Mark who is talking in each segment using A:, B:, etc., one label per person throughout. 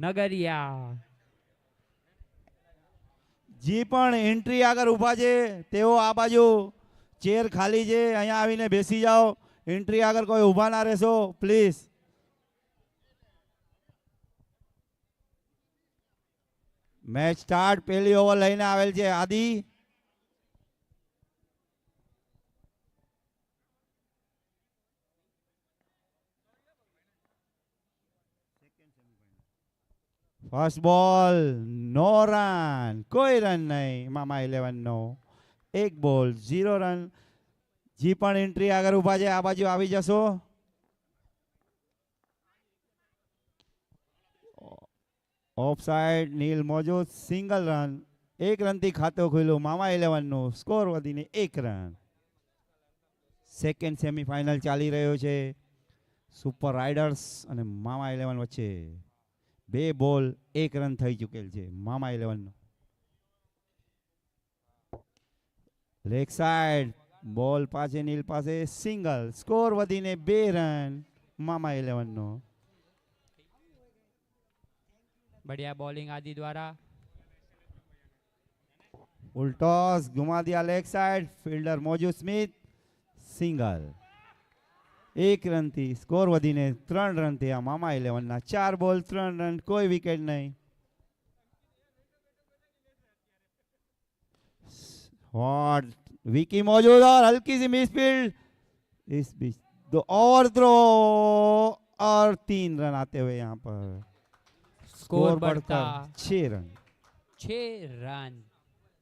A: નગરિયા.
B: જી પણ એન્ટ્રી આગળ ઊભા છે તેઓ આ બાજુ ચેર ખાલી છે, અહીંયા આવીને બેસી જાઓ. એન્ટ્રી આગળ કોઈ ઊભા ના રહેશો પ્લીઝ. Match start. પહેલી ઓવર લઈને આવેલ છે આદિ. ફર્સ્ટ બોલ, નો રન, કોઈ રન નહીં. મામા 11 નો એક બોલ 0 રન. જી પણ એન્ટ્રી આગળ ઊભા છે, આ બાજુ આવી જશો. ઓફ સાઈડ નીલ મોજૂદ, સિંગલ રન. એક રનથી ખાતું ખુલ્લું મામા 11 નું. સ્કોર વધીને 1 રન. સેકન્ડ સેમીફાઇનલ ચાલી રહ્યો છે સુપર રાઇડર્સ અને મામા 11 વચ્ચે. 2 બોલ 1 રન થઈ ચૂકેલ છે મામા 11 નો. લેગ સાઈડ બોલ પાસે નીલ પાસે સિંગલ. સ્કોર વધીને 2 રન મામા 11 નો.
A: बढ़िया बॉलिंग आदि द्वारा.
B: ઉલટોસ ઘુમા દિયા લેગ સાઈડ. ફિલ્ડર મોજુ સ્મિથ સિંગલ. 1 રનથી સ્કોર વધીને 3 રન થયા મામા 11 ના. 4 બોલ 3 રન, કોઈ વિકેટ નહીં. और विकी मौजूद और हल्की सी मिस फील्ड. इस बीच 2 ओवरथ्रो और 3 रन आते हुए यहाँ पर
A: स्कोर
B: बढ़कर
A: बढ़ता
B: 6 रन.
A: 6 run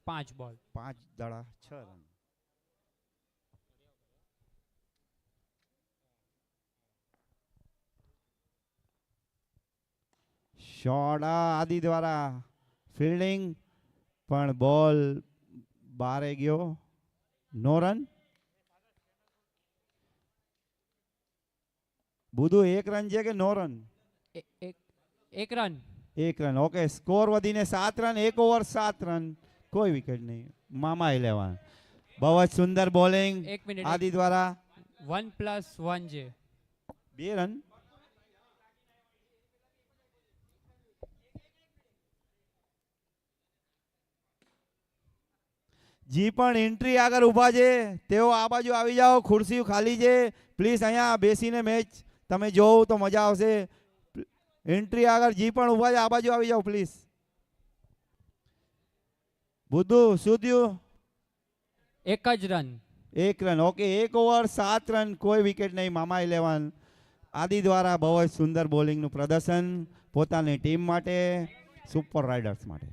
A: 5 ball.
B: 5 दड़ा 6 रन. શોર્ટ આદિ દ્વારા ફિલ્ડિંગ પણ બોલ બારે ગયો. નો રન. બુધુ 1 રન છે કે નો રન?
A: एक रन.
B: 1 રન. ઓકે, સ્કોર વધીને 7 રન. 1 ઓવર 7 રન, કોઈ વિકેટ નહીં મામા 11. બહુ જ સુંદર બોલિંગ
A: 1 मिनट.
B: આદિ દ્વારા.
A: 1+1 છે.
B: 2 રન. જી પણ એન્ટ્રી આગળ ઊભા છે તેઓ આ બાજુ આવી જાઓ. ખુરશી ખાલી છે પ્લીઝ. અહીંયા બેસીને મેચ તમે જોવો તો મજા આવશે. એન્ટ્રી આગળ જી પણ ઊભા છે, આ બાજુ આવી જાઓ પ્લીઝ. બુદ્ધુ શું થયું?
A: 1 જ run.
B: 1 run. Okay, 1 over 7 run, કોઈ વિકેટ નહીં મામા 11. આદિ દ્વારા બહુ જ સુંદર બોલિંગનું પ્રદર્શન પોતાની ટીમ માટે, સુપર રાઇડર્સ માટે.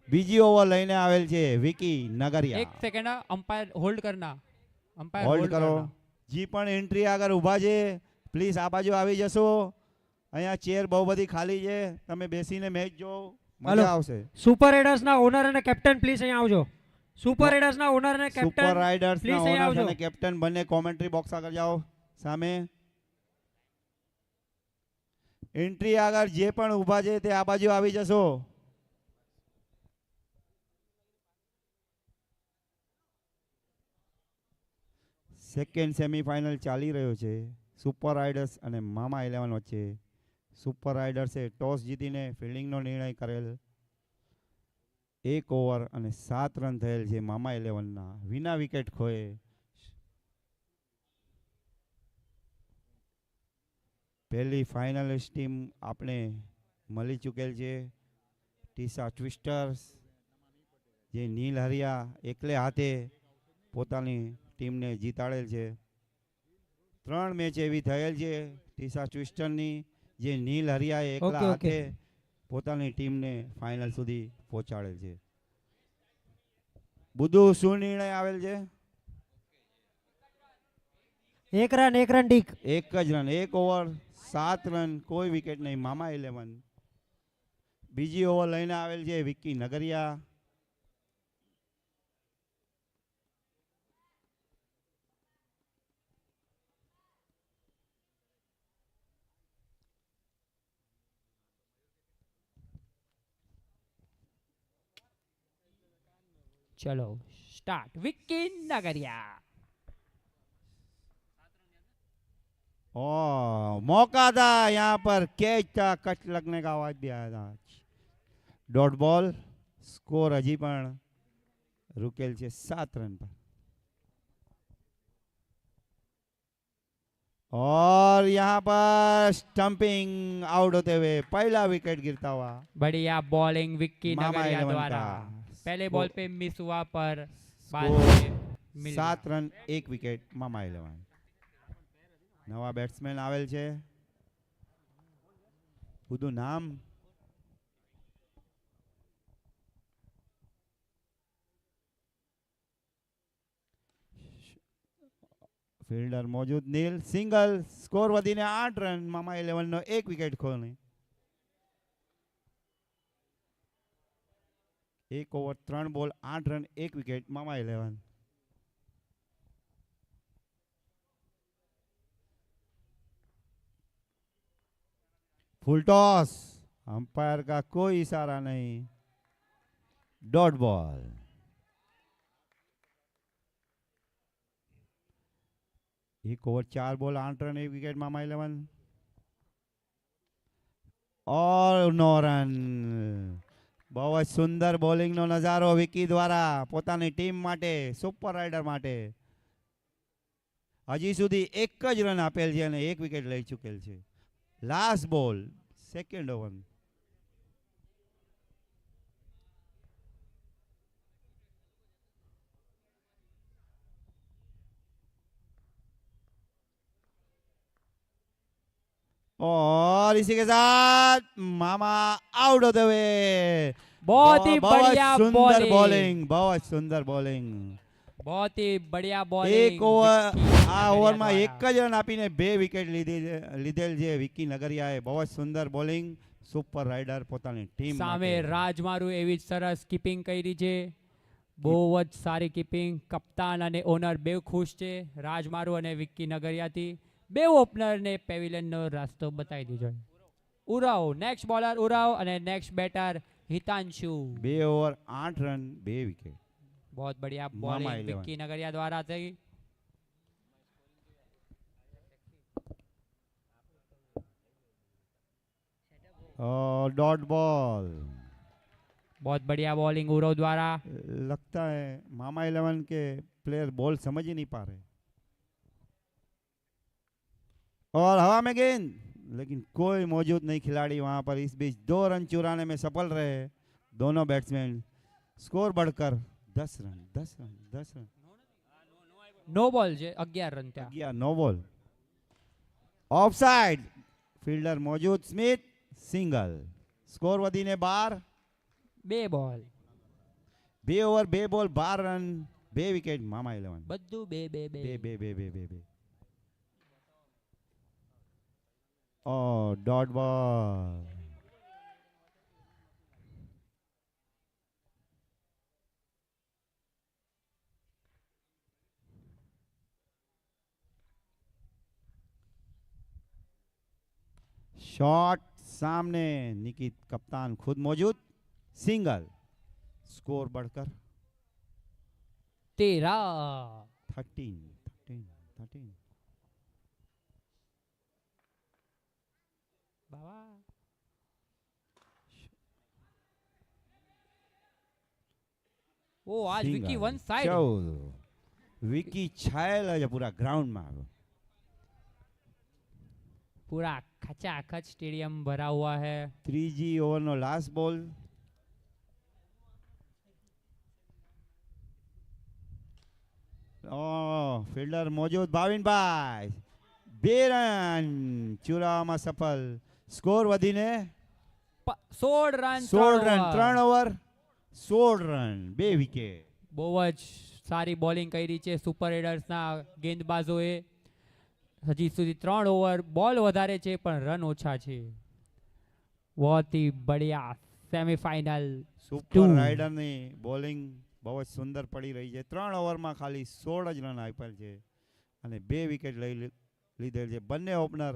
B: બીજી ઓવર લઈને આવેલ છે વિકી નગરિયા.
A: 1 सेकंड अंपायर होल्ड करना. अंपायर
B: હોલ્ડ કરો. જી પણ એન્ટ્રી આગળ ઊભા છે પ્લીઝ. આ બાજુ આવી જશો. અહીંયા ચેર બહુ બધી ખાલી છે, તમે બેસીને મેચ જોવો, મજા આવશે.
C: સુપર રાઇડર્સ ના ઓનર અને કેપ્ટન પ્લીઝ અહીંયા આવજો. સુપર રાઇડર્સ ના ઓનર અને કેપ્ટન
B: સુપર રાઇડર્સ ના
C: પ્લીઝ અહીંયા
B: ઓનર
C: આવજો.
B: અને કેપ્ટન બંને કોમેન્ટ્રી બોક્સ આગળ જાઓ સામે. એન્ટ્રી આગળ જે પણ ઊભા છે તે આ બાજુ આવી જશો. સેકન્ડ સેમીફાઇનલ ચાલી રહ્યો છે સુપર રાઇડર્સ અને મામા 11 વચ્ચે. સુપર રાઇડર્સે ટોસ જીતીને ફિલ્ડિંગનો નિર્ણય કરેલ. 1 ઓવર અને 7 રન થયેલ છે મામા 11 ના. વિના વિકેટ ખોએ. પહેલી ફાઇનલિસ્ટ ટીમ આપણે મળી ચૂકેલ છે. ટીસા ટ્વિસ્ટર્સ, જે નીલ હરિયા એકલે હાથે પોતાની ટીમને જીતાડેલ છે. 3 મેચ એવી થયેલ છે ટીસા ટ્વિસ્ટરની, જે નીલ હરિયાએ એકલા હાથે પોતાની ટીમને ફાઇનલ સુધી પહોંચાડેલ છે. બુધુ શું નિર્ણય આવેલ છે?
C: 1 રન 1 રન ડીક.
B: 1 જ રન. 1 ઓવર 7 રન, કોઈ વિકેટ નહીં મામા 11. બીજી ઓવર લઈને આવેલ છે વિકી નગરિયા.
A: चलो स्टार्ट. विकी नगरिया.
B: मौका था यहाँ पर, कैच था, कट लगने का आवाज भी आया था. Dot ball. स्कोर हજી પણ रुकेल છે 7 रन पर. और यहाँ पर स्टंपिंग आउट होते हुए पहला विकेट गिरता हुआ
A: बढ़िया बॉलिंग विक्की
B: मामा
A: नगरिया
B: 11
A: द्वारा.
B: का.
A: पहले बॉल पे मिस हुआ पर बाद
B: स्कोर
A: में मिल
B: 7
A: गया.
B: Run 1 wicket Mama 11. નવા બેટ્સમેન આવેલ છે. બધું નામ ફિલ્ડર મોજૂદ. નીલ સિંગલ. સ્કોર વધીને 8 રન. મામા 11 નો 1 વિકેટ ખોને. 1 ઓવર 3 બોલ 8 રન 1 વિકેટ મામા 11. Full toss. अंपायर का कोई इशारा नहीं. Dot ball. एक over 4 ball 8 run 1 wicket Mama 11. और 9 रन. બહુ જ સુંદર બોલિંગનો નજારો વિકી દ્વારા પોતાની ટીમ માટે, સુપર રાઇડર માટે. હજી સુધી એક જ રન આપેલ છે અને 1 વિકેટ લઈ ચૂકેલ છે. લાસ્ટ બોલ, સેકન્ડ ઓવર. और इसी के साथ मामा आउट होते हुए.
A: बहुत ही बढ़िया
B: सुंदर
A: बॉलिंग.
B: बॉलिंग, बहुत सुंदर बॉलिंग.
A: बहुत ही बढ़िया बॉलिंग.
B: એક ઓવર
A: વિક્કી
B: આ
A: નગરિયા
B: ઓવરમાં
A: દ્વારા.
B: એક જ રન આપીને 2 વિકેટ લીધેલ છે વિકી નગરિયાએ. બહુ જ સુંદર બોલિંગ. સુપર રાઇડર પોતાની ટીમ
A: સામે રાજમારું એવી જ સરસ કીપિંગ કરી છે. બહુ જ સારી કીપિંગ. કપ્તાન અને ઓનર બે ખુશ છે રાજમારું અને વિક્કી નગરિયાથી. બે ઓપનરને પેવિલિયનનો રસ્તો બતાવી દીધો. ઉરાવ નેક્સ્ટ બોલર ઉરાવ અને next batter Hitanshu.
B: 2 over 8 run 2 wicket.
A: बहुत बढ़िया
B: मामा
A: बॉलिंग
B: 11.
A: विक्की नगरिया द्वारा थी.
B: Dot ball.
A: बहुत बढ़िया बॉलिंग उराव द्वारा.
B: लगता है मामा 11 के प्लेयर बॉल समझ ही नहीं पा रहे. और हवा में गेंद, लेकिन कोई मौजूद नहीं खिलाड़ी वहां पर. इस बीच 2 रन चुराने में सफल रहे दोनों बैट्समैन. स्कोर बढ़कर 10 run 10 run 10 run.
A: No ball છે 11 રન ત્યાં.
B: 11 no ball. Off side. Fielder मौजूद. Smith single. स्कोर વધીને 12.
A: બે ball
B: 2 over 2 ball 12 run 2 wicket Mama 11.
A: બધું બે બે બે.
B: બે. Oh, dot ball. शॉट सामने. निकित कप्तान खुद मौजूद. सिंगल. स्कोर बढ़कर
A: 13.
B: 13.
A: બાવા ओ आज विकी वन साइड.
B: 14. विकी छायल है पूरा ग्राउंड में.
A: पूरा खचाखच स्टेडियम भरा हुआ है.
B: 3G ओवर नो लास्ट बॉल. ફિલ્ડર મોજૂદ. ભાવિનભાઈ 2 રન ચુરાવવામાં સફળ. સ્કોર વધીને
A: 16 run.
B: 16 run 3 over 16 run 2 wicket.
A: બહુ જ સારી બોલિંગ કરી છે સુપર રેડર્સના ગેંદબાજોએ. હજી સુધી 3 ઓવર બોલ વધારે છે પણ રન ઓછા છે. बहुत ही बढ़िया सेमीफाइनल.
B: સુપર રાઇડરની બોલિંગ બહુ જ સુંદર પડી રહી છે. 3 ઓવરમાં ખાલી 16 જ રન આપેલ છે અને 2 વિકેટ લઈ લીધેલ છે. બંને ઓપનર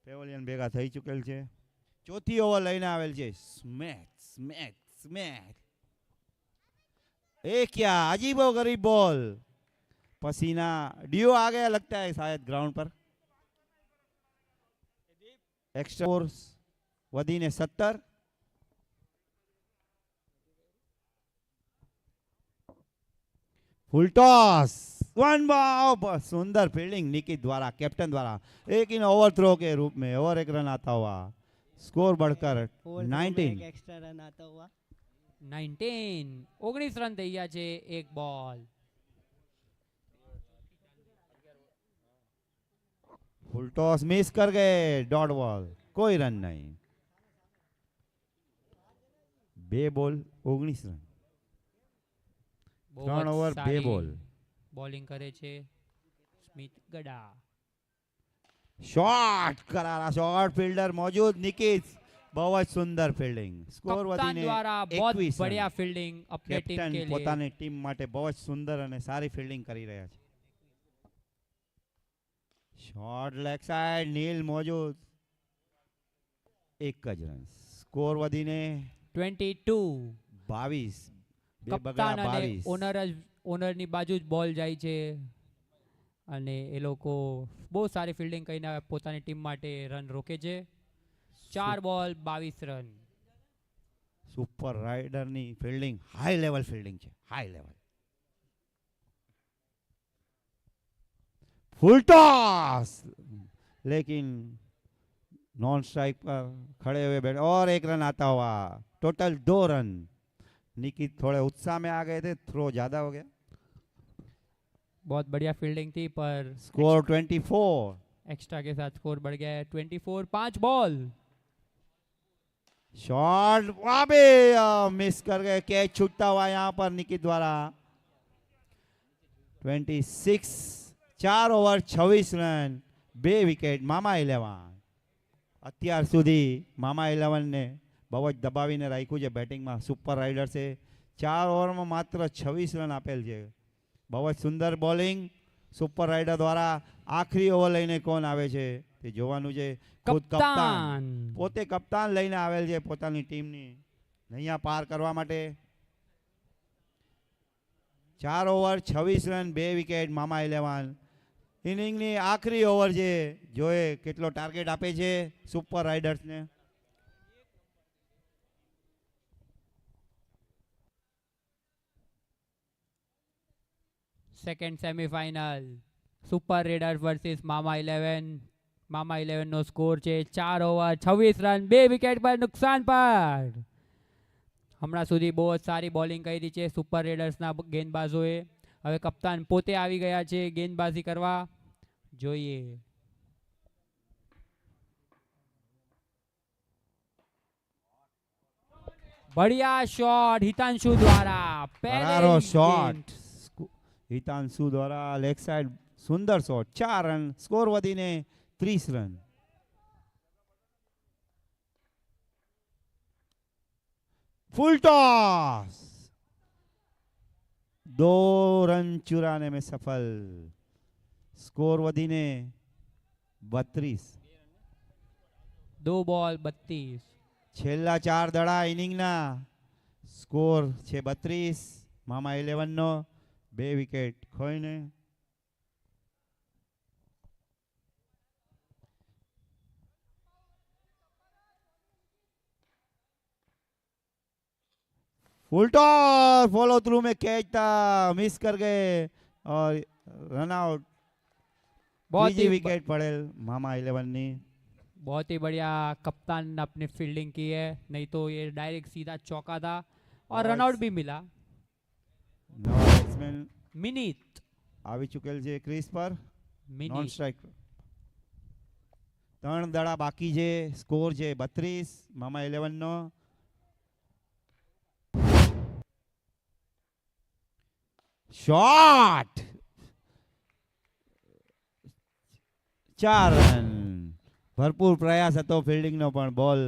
B: પેવેલિયન ભેગા થઈ ચૂકેલ છે. ચોથી ઓવર લઈને આવેલ છે સ્મેથ. ए क्या अजीबो गरीब बॉल. पसीना डियो आ गया लगता है शायद ग्राउंड पर. એક્સ્ટ્રા સ્કોર વધીને 17. फुल टॉस 1 बॉल, सुंदर फील्डिंग निकित द्वारा, कैप्टन द्वारा एक इन ओवर थ्रो के रूप में और एक रन आता हुआ, स्कोर बढ़कर 19.
D: एक्स्ट्रा रन आता हुआ
A: 19 19 રન થઈ ગયા છે એક બોલ.
B: फुल टॉस मिस कर गए, डॉट बॉल, कोई रन नहीं. 2 बॉल 19 रन,
A: બહુ
B: 3
A: જ
B: ઓવર 2
A: સારી
B: બોલ.
A: બોલિંગ કરે છે સ્મિત ગડા.
B: शॉट करारा, शॉट फील्डर मौजूद निकित, बहुत सुंदर फील्डिंग, स्कोर
A: કપ્તાન
B: વધીને
A: દ્વારા बहुत
B: 21 રન.
A: बढ़िया फील्डिंग अपने टीम
B: કેપ્ટન
A: के लिए.
B: પોતાની ટીમ માટે બહુ જ સુંદર અને સારી ફિલ્ડિંગ કરી રહ્યા છે. શોર્ટ લેગ સાઈડ, નીલ મોજૂદ, એક જ રન, સ્કોર વધીને
A: 22.
B: 22. બે બગડા
A: કપ્તાન અને
B: 22.
A: ઓનરની બાજુ જ બોલ જાય છે અને એ લોકો બહુ સારી ફિલ્ડિંગ કરીને પોતાની ટીમ માટે રન રોકે છે. 4 બોલ 22 રન.
B: સુપર રાઇડરની ફિલ્ડિંગ હાઈ લેવલ ફિલ્ડિંગ છે, હાઈ લેવલ. फुल टॉस, लेकिन नॉन स्ट्राइक पर खड़े हुए बैट और एक रन आता हुआ, टोटल 2 रन. निकित थोड़े उत्साह में आ गए थे, थ्रो ज्यादा हो गया.
A: बहुत बढ़िया फील्डिंग थी पर
B: स्कोर 24.
A: एक्स्ट्रा के साथ स्कोर बढ़ गया है 24. 5 बॉल.
B: शॉट वहां पे मिस कर गए, कैच छूटता हुआ यहाँ पर निकित द्वारा. 26. 4 ઓવર 26 રન, 2 વિકેટ. મામા 11 અત્યાર સુધી મામા 11 ને બહુ જ દબાવીને રાખ્યું છે બેટિંગમાં. સુપર રાઇડર્સે 4 ઓવરમાં માત્ર 26 રન આપેલ છે. બહુ જ સુંદર બોલિંગ સુપર રાઇડર દ્વારા. આખરી ઓવર લઈને કોણ આવે છે તે જોવાનું છે. ખુદ કપ્તાન,
A: કપ્તાન
B: પોતે કપ્તાન લઈને આવેલ છે પોતાની ટીમની નૈયા પાર કરવા માટે. 4 ઓવર 26 રન, 2 વિકેટ. મામા 11 ઇનિંગની આખરી ઓવર છે, જોઈએ કેટલો ટાર્ગેટ આપે છે સુપર રાઇડર્સને.
A: Second semifinal super raiders versus Mama 11. મામા 11 નો સ્કોર છે 4 ઓવર 26 રન, 2 વિકેટ પર નુકસાન પર. હમણાં સુધી બહુ જ સારી બોલિંગ કરી છે સુપર રેડર્સના ગેંદબાજોએ. હવે કપ્તાન પોતે આવી ગયા છે ગેંદબાજી કરવા. જોઈએ बढ़िया शॉट हितांशु द्वारा.
B: કરારો શોટ હિતાંશુ દ્વારા, લેગ સાઈડ, સુંદર શોટ. 4 રન, સ્કોર વધીને 30 રન. फुल टॉस, 2 रन चुराने में सफल, स्कोर વધીને 32.
A: 2 बॉल 32.
B: છેલ્લા 4 દડા ઇનિંગના સ્કોર છે 32. મામા 11 નો 2 વિકેટ ખોઈને. फुल टॉस, फॉलो थ्रू में कैच था, मिस कर गए और रन आउट.
A: बहुत
B: ત્રીજી
A: ही
B: વિકેટ પડેલ મામા 11 ની.
A: बहुत ही बढ़िया कप्तान ने अपनी फील्डिंग की है, नहीं तो ये डायरेक्ट सीधा चौका था और रन आउट भी मिला.
B: નવા બેટ્સમેન
A: मिनिट
B: આવી ચૂકેલ છે ક્રીઝ પર, નોન
A: मिनिट
B: સ્ટ્રાઇક. 3 દડા બાકી છે, સ્કોર છે 32. મામા 11 નો. Shot, 4 run. ભરપૂર પ્રયાસ હતો ફિલ્ડિંગનો પણ બોલ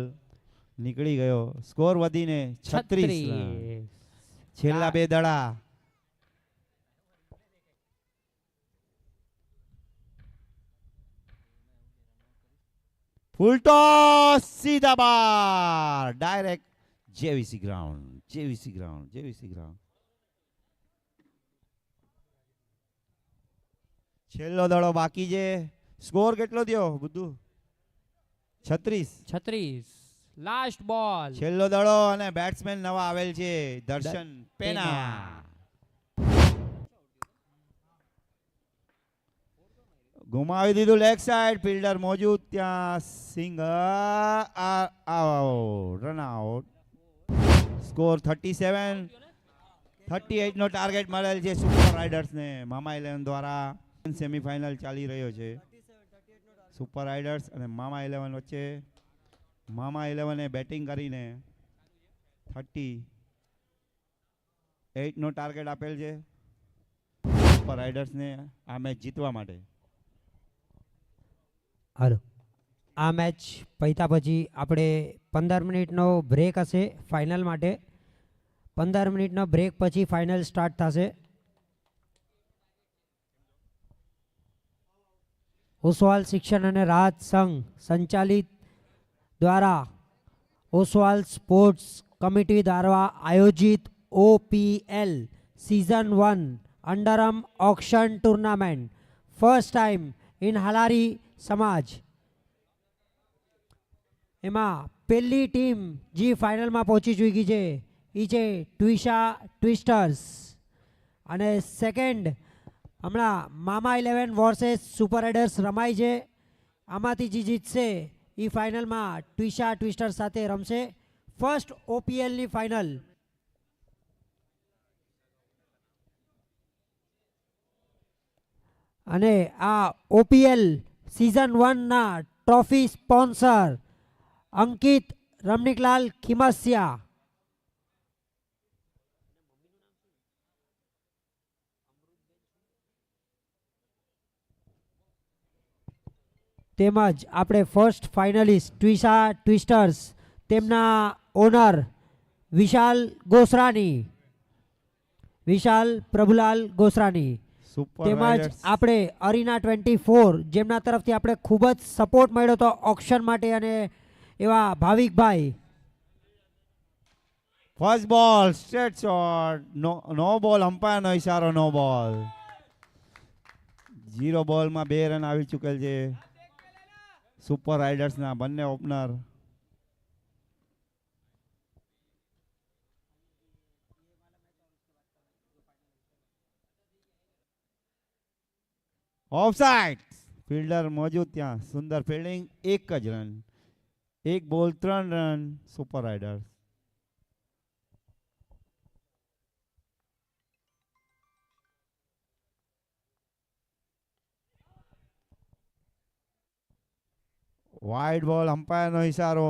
B: નીકળી ગયો. સ્કોર વધીને 36 રન.
A: 36.
B: છેલ્લા 2 દડા. ફૂલ ટોસ, સીધા બાર, ડાયરેક્ટ જેવીસી ગ્રાઉન્ડ, જેવીસી ગ્રાઉન્ડ, જેવીસી ગ્રાઉન્ડ. છેલ્લો દડો બાકી છે. સ્કોર કેટલો થયો બધું?
A: 36 લાસ્ટ બોલ
B: છેલ્લો દડો અને બેટ્સમેન નવા આવેલ છે દર્શન પેના. ગુમાવી દીધું લેગ સાઈડ, ફિલ્ડર મોજૂદ ત્યાં, સિંગ રન આઉટ. સ્કોર 37 નો ટાર્ગેટ મળેલ છે સુપર રાઇડર્સને મામા 11 દ્વારા. સેમીફાઇનલ ચાલી રહ્યો છે સુપર રાઇડર્સ અને મામા 11 વચ્ચે. મામા 11એ બેટિંગ કરીને 38 નો ટાર્ગેટ આપેલ છે સુપર રાઇડર્સને આ મેચ જીતવા માટે.
C: હાલો, આ મેચ પૈતા પછી આપણે 15 મિનિટનો બ્રેક હશે ફાઇનલ માટે. 15 મિનિટનો બ્રેક પછી ફાઇનલ સ્ટાર્ટ થશે. ઓસવાલ શિક્ષણ અને રાહત સંઘ સંચાલિત દ્વારા ઓસવાલ સ્પોર્ટ્સ કમિટી દ્વારા આયોજિત OPL season 1 underarm auction tournament first time in Halari સમાજ. એમાં પહેલી ટીમ જે ફાઇનલમાં પહોંચી ચૂકી છે એ છે ટ્વિશા ટ્વિસ્ટર્સ અને સેકન્ડ હમણાં મામા 11 વર્સેસ સુપર રાઇડર્સ રમાય છે. આમાંથી જે જીતશે એ ફાઇનલમાં ટ્વિશા ટ્વિસ્ટર્સ સાથે રમશે ફર્સ્ટ OPLની ફાઇનલ. અને આ OPL સિઝન 1ના ટ્રોફી સ્પોન્સર અંકિત રમણીકલાલ ખીમસિયા. તેમજ આપણે ફર્સ્ટ ફાઇનલિસ્ટ ટ્વિશા ટ્વિસ્ટર્સ તેમના ઓનર વિશાલ ગોસરાની, વિશાલ પ્રભુલાલ ગોસરાની.
B: સુપર
C: તેમજ
B: રાઇડર્સ
C: આપણે અરીના 24 જેમના તરફથી આપણે ખૂબ જ સપોર્ટ મળ્યો હતો ઓક્શન માટે અને એવા ભાવિકભાઈ.
B: ફર્સ્ટ બોલ સ્ટ્રેટ શોટ, નો બોલ, અમ્પાયરનો ઈશારો નો બોલ. 0 બોલમાં 2 રન આવી ચૂકેલ છે સુપર રાઇડર્સના બંને ઓપનર. ઓફસાઇડ, ફિલ્ડર મોજૂદ ત્યાં, સુંદર ફિલ્ડિંગ, 1 જ રન. 1 બોલ 3 રન સુપર રાઇડર્સ. વાઇડ બોલ, અમ્પાયરનો ઈશારો.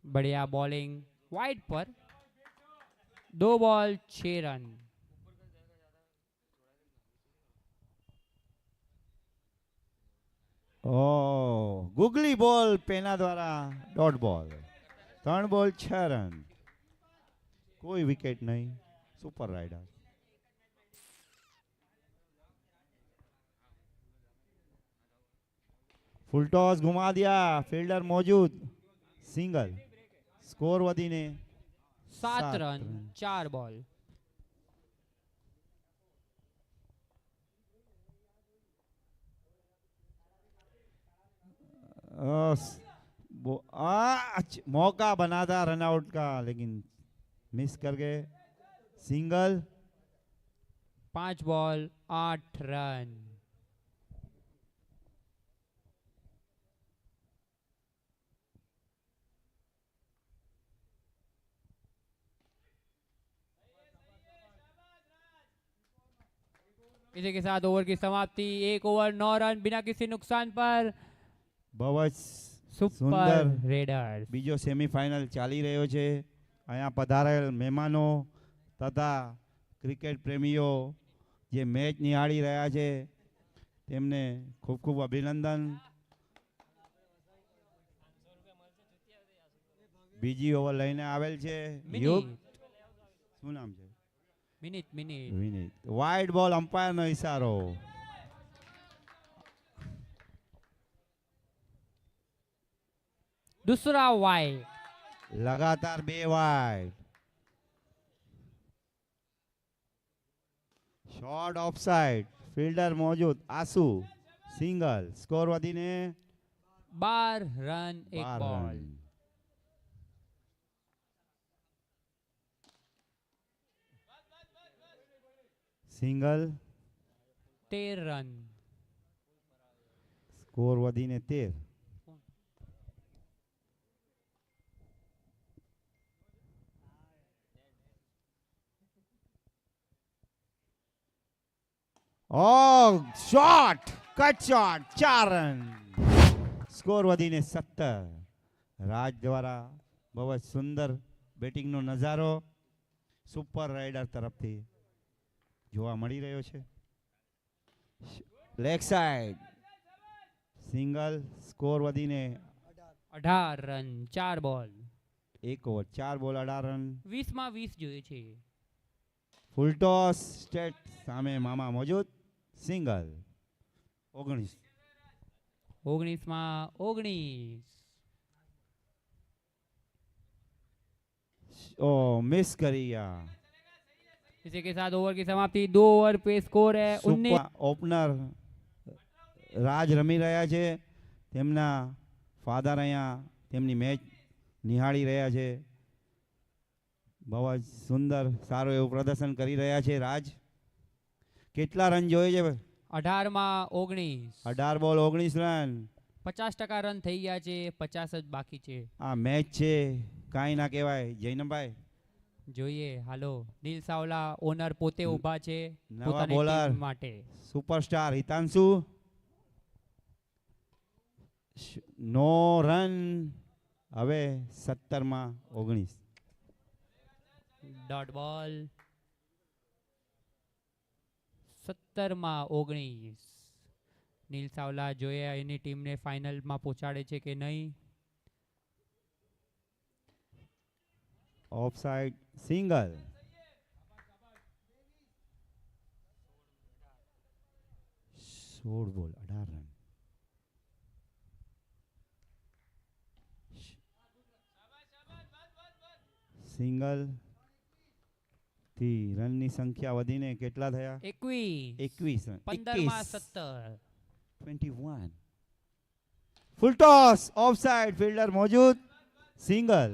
A: बढ़िया बॉलिंग वाइड पर 2 बॉल 6 रन.
B: ગુગલી બોલ પેના દ્વારા ડોટ બોલ. 3 બોલ 6 રન. કોઈ વિકેટ નહીં સુપર રાઇડર. ફૂલ ટોસ ઘુમા દિયા, ફિલ્ડર મોજૂદ, સિંગલ. સ્કોર વધીને
A: 7 रन 4 बॉल.
B: मौका बना था रन आउट का लेकिन मिस कर गए. सिंगल.
A: 5 ball 8 run. इसी के साथ ओवर की समाप्ति. 1 ओवर 9 रन बिना किसी नुकसान पर
B: બહુ
A: સુપર
B: સુંદર
A: રેડર્સ.
B: બીજો સેમીફાઇનલ ચાલી રહ્યો છે. અહીંયા પધારેલ મહેમાનો તથા ક્રિકેટ પ્રેમીઓ જે મેચ નિહાળી રહ્યા છે તેમને ખૂબ ખૂબ અભિનંદન. બીજી ઓવર લઈને આવેલ છે યુગ.
A: મિનિટ
B: શું નામ છે?
A: મિનિટ
B: વિનીત. વાઇડ બોલ, અમ્પાયરનો ઈશારો.
A: दूसरा वाइड.
B: લગાતાર 2 વાઇડ. Short offside. ફિલ્ડર મોજૂદ. આસુ સિંગલ. સ્કોર વધીને
A: 12 રન એક
B: 12
A: બોલ.
B: રન. સિંગલ.
A: 13 રન.
B: સ્કોર વધીને 13. ઓ shot, cut shot, 4 run. Score વધીને 17. રાજ દ્વારા બહુ જ સુંદર બેટિંગનો નજારો સુપર રાઇડર તરફથી જોવા મળી રહ્યો છે. Leg side single. સ્કોર વધીને
A: 18 રન 4 બોલ.
B: 1 ઓવર 4 બોલ 18 રન.
A: 20 માં 20 જોઈએ છે.
B: ફૂલ ટોસ સ્ટેટ સામે મામા મોજૂદ. સિંગલ. 19.
A: 19 માં 19.
B: ओ मिस કરી ગયા.
A: इसी के साथ ओवर की समाप्ति. 2 ओवर पे स्कोर है 19.
B: ઓપનર રાજ રમી રહ્યા છે. તેમના ફાધર અહીંયા તેમની મેચ નિહાળી રહ્યા છે. બહુ જ સુંદર સારું એવું પ્રદર્શન કરી રહ્યા છે રાજ. કેટલા રન જોઈએ છે?
A: 18 માં 19.
B: 18 બોલ 19 રન.
A: 50% રન થઈ ગયા છે. 50 જ બાકી છે.
B: આ મેચ છે, કાંઈ ના કહેવાય. જૈનમભાઈ
A: જોઈએ. હાલો, નીલ સાવલા ઓનર પોતે ઊભા છે
B: નવા
A: પોતાની
B: બોલર
A: ટીમ માટે.
B: સુપરસ્ટાર હિતાંશુ. નો રન. હવે 17 માં 19.
A: ડોટ બોલ. 17 માં 19. નીલ સાવલા જોઈએ એની ટીમને ફાઇનલમાં પહોંચાડે છે કે નહીં.
B: ઓફસાઇડ. સિંગલ. સોળ બોલ 18 રન. સિંગલ થી રનની સંખ્યા વધીને કેટલા થયા?
A: 21.
B: 21 રન.
A: 15 માં 17.
B: 21. ફૂલ ટોસ ઓફસાઇડ. ફિલ્ડર મોજૂદ. સિંગલ.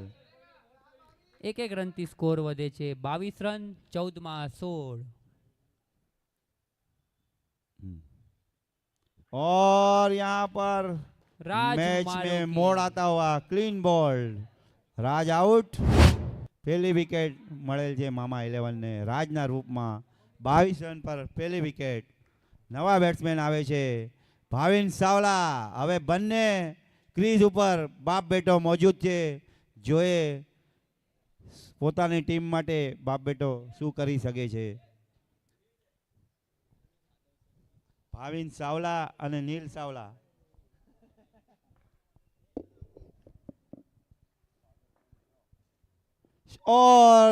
A: એક રનથી સ્કોર વધે છે. 22 રન 14 માં 16.
B: और यहाँ पर
A: राज
B: मैच
A: मारो
B: में
A: की।
B: मोड़ आता हुआ क्लीन बोल्ड. राज आउट. પહેલી વિકેટ મળેલ છે મામા 11 ને રાજના રૂપમાં. 22 રન પર પહેલી વિકેટ. નવા બેટ્સમેન આવે છે ભાવિન સાવલા. હવે બંને ક્રીઝ ઉપર બાપ બેટો મોજૂદ છે. જોઈએ પોતાની ટીમ માટે બાપ બેટો શું કરી શકે છે. ભાવિન સાવલા અને નીલ સાવલા. और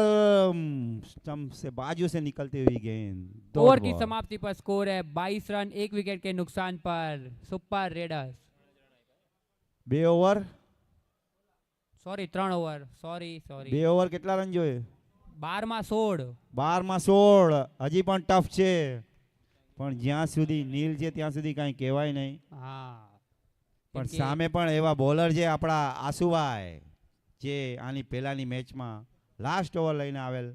B: स्टंप से बाजू से निकलती हुई गेंद.
A: ओवर की समाप्ति पर स्कोर है 22 रन 1 विकेट के नुकसान पर super readers.
B: 2 over.
A: Sorry 3 over. Sorry
B: 2 over કેટલા રન જોઈએ?
A: 12 માં 16.
B: 12 માં 16. હજી પણ ટફ છે, પણ જ્યાં સુધી નીલ છે ત્યાં સુધી કાંઈ કહેવાય નહીં.
A: હા,
B: પણ સામે પણ એવા બોલર છે આપણા આસુભાઈ, જે આની પહેલાની મેચમાં લાસ્ટ ઓવર લઈને આવેલ,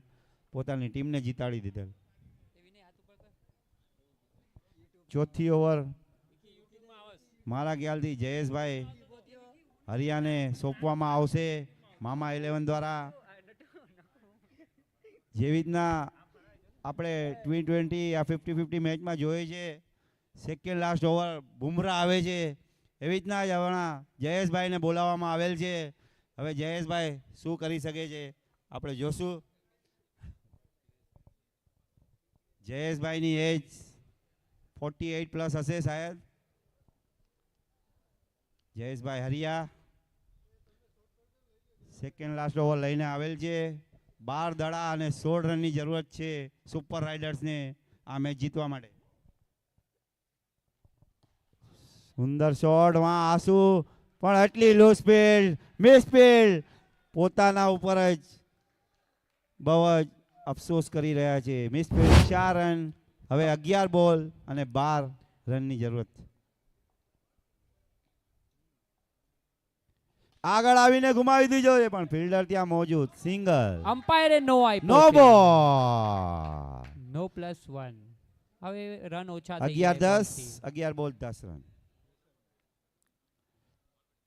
B: પોતાની ટીમને જીતાડી દીધેલ. ચોથી ઓવર મારા ખ્યાલથી જયેશભાઈ હરિયાને સોંપવામાં આવશે મામા 11 દ્વારા. જેવી રીતના આપણે T20 આ 50-50 મેચમાં જોઈએ છે, સેકન્ડ લાસ્ટ ઓવર બુમરાહ આવે છે, એવી રીતના જ હમણાં જયેશભાઈને બોલાવવામાં આવેલ છે. હવે જયેશભાઈ શું કરી શકે છે આપણે જોશું. જયેશભાઈની એજ 48+ હશે શાયદ. જયેશભાઈ હરિયા સેકન્ડ લાસ્ટ ઓવર લઈને આવેલ છે. 12 દડા અને 16 રનની જરૂરત છે સુપર રાઇડર્સને આ મેચ જીતવા માટે. સુંદર શોટ માં આસુ, પણ આટલી લો સ્પીડ, મિસ સ્પીડ, પોતાના ઉપર જ બહુ જ અફસોસ કરી રહ્યા છે. Miss speed 4 run. હવે 11 બોલ અને 12 રનની જરૂરત. આગળ આવીને ગુમાવી દીધો છે પણ ફિલ્ડર ત્યાં મોજૂદ. સિંગલ,
A: અમ્પાયરે નો
B: નો
A: આપ્યો
B: બોલ.
A: નો +1. હવે રન ઓછા થઈ
B: 11 બોલ 10 રન.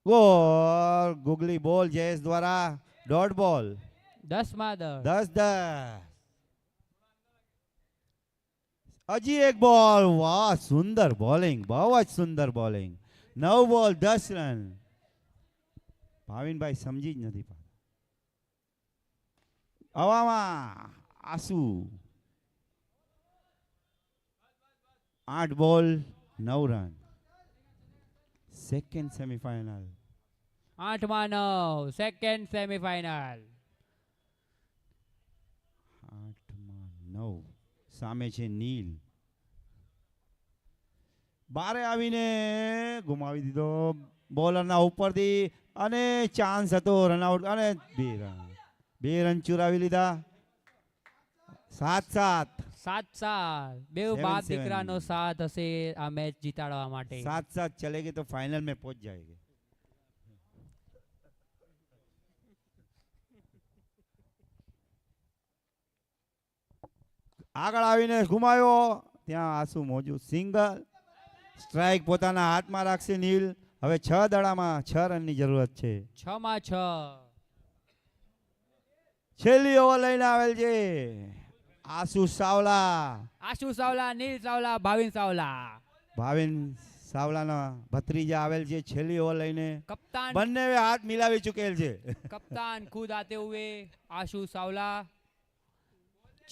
B: ગોલ, ગુગલી બોલ જયેશ દ્વારા. ડોટ બોલ.
A: 10 માં 10.
B: 10. હજી એક બોલ. વાહ, સુંદર બોલિંગ, બહુ જ સુંદર બોલિંગ. 9 બોલ 10 રન. ભાવિનભાઈ સમજી જ નથી પાડતા. હવામાં આસુ. 8 બોલ 9 રન. Second semifinal.
A: 8 માં 9. Second semifinal.
B: 8 માં 9. સામે છે નીલ. બારે આવીને ગુમાવી દીધો બોલરના ઉપરથી અને ચાન્સ હતો રનઆઉટ અને 2 રન ચોરાવી લીધા. 7-7.
A: 7-7. બે
B: 7-7.
A: બાપ દીકરાનો સાથ હશે આ મેચ જીતાડવા માટે.
B: 7-7 ચલેગી તો फाइनल में पहुंच जाएंगे. આગળ આવીને ઘુમાયો ત્યાં આસુ મોજૂદ. સિંગલ. સ્ટ્રાઇક પોતાના હાથમાં રાખશે નીલ. હવે 6 દડામાં 6 રનની જરૂરત છે.
A: 6 માં 6.
B: છેલ્લી ઓવર લઈને આવેલ છે આસુ સાવલા.
A: આશુ સાવલા, નીલ સાવલા, ભાવિન સાવલા.
B: ભાવિન સાવલાના ભત્રીજા આવેલ છે છેલ્લી ઓવર લઈને.
A: कप्तान
B: બંને હાથ મિલાવી ચૂકેલ છે.
A: कप्तान खुद आते हुए आशु सावला.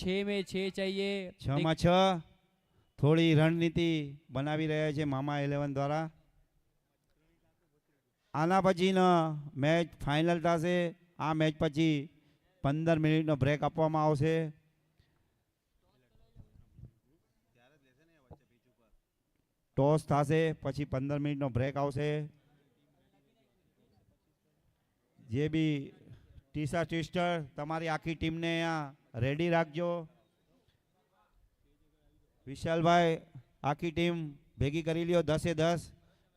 A: 6 में 6 चाहिए.
B: 6 માં 6. થોડી રણનીતિ બનાવી રહ્યા છે મામા 11 દ્વારા. આના પછીનો મેચ ફાઇનલ થશે. આ મેચ પછી 15 મિનિટનો બ્રેક આપવામાં આવશે. ટોસ થશે પછી 15 મિનિટનો બ્રેક આવશે. જે બી ટીસા ટ્વિસ્ટર તમારી આખી ટીમને અહીંયા રેડી રાખજો. વિશાલભાઈ આખી ટીમ ભેગી કરી લ્યો. 10-10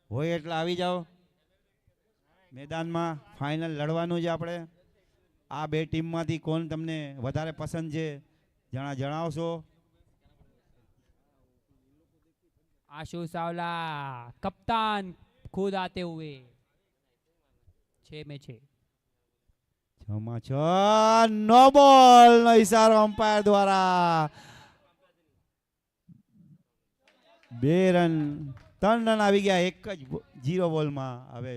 B: હોય એટલે આવી જાઓ મેદાનમાં. ફાઇનલ લડવાનું છે આપણે. આ બે ટીમમાંથી કોણ તમને વધારે પસંદ છે જણાવશો.
A: आशु सावला कप्तान खुद आते हुए 6 में 6.
B: 6 માં 6. નો બોલ નો ઈશારો અમ્પાયર દ્વારા. 2 રન 3 રન આવી ગયા એક જ 0 બોલમાં. હવે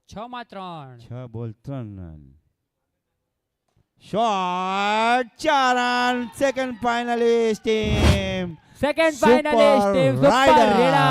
A: 6 માં 3.
B: 6 ball 3 run. Shot 4 run. Second finalist team
A: second
B: Super
A: finalist team super
B: Rider.
A: रेडा.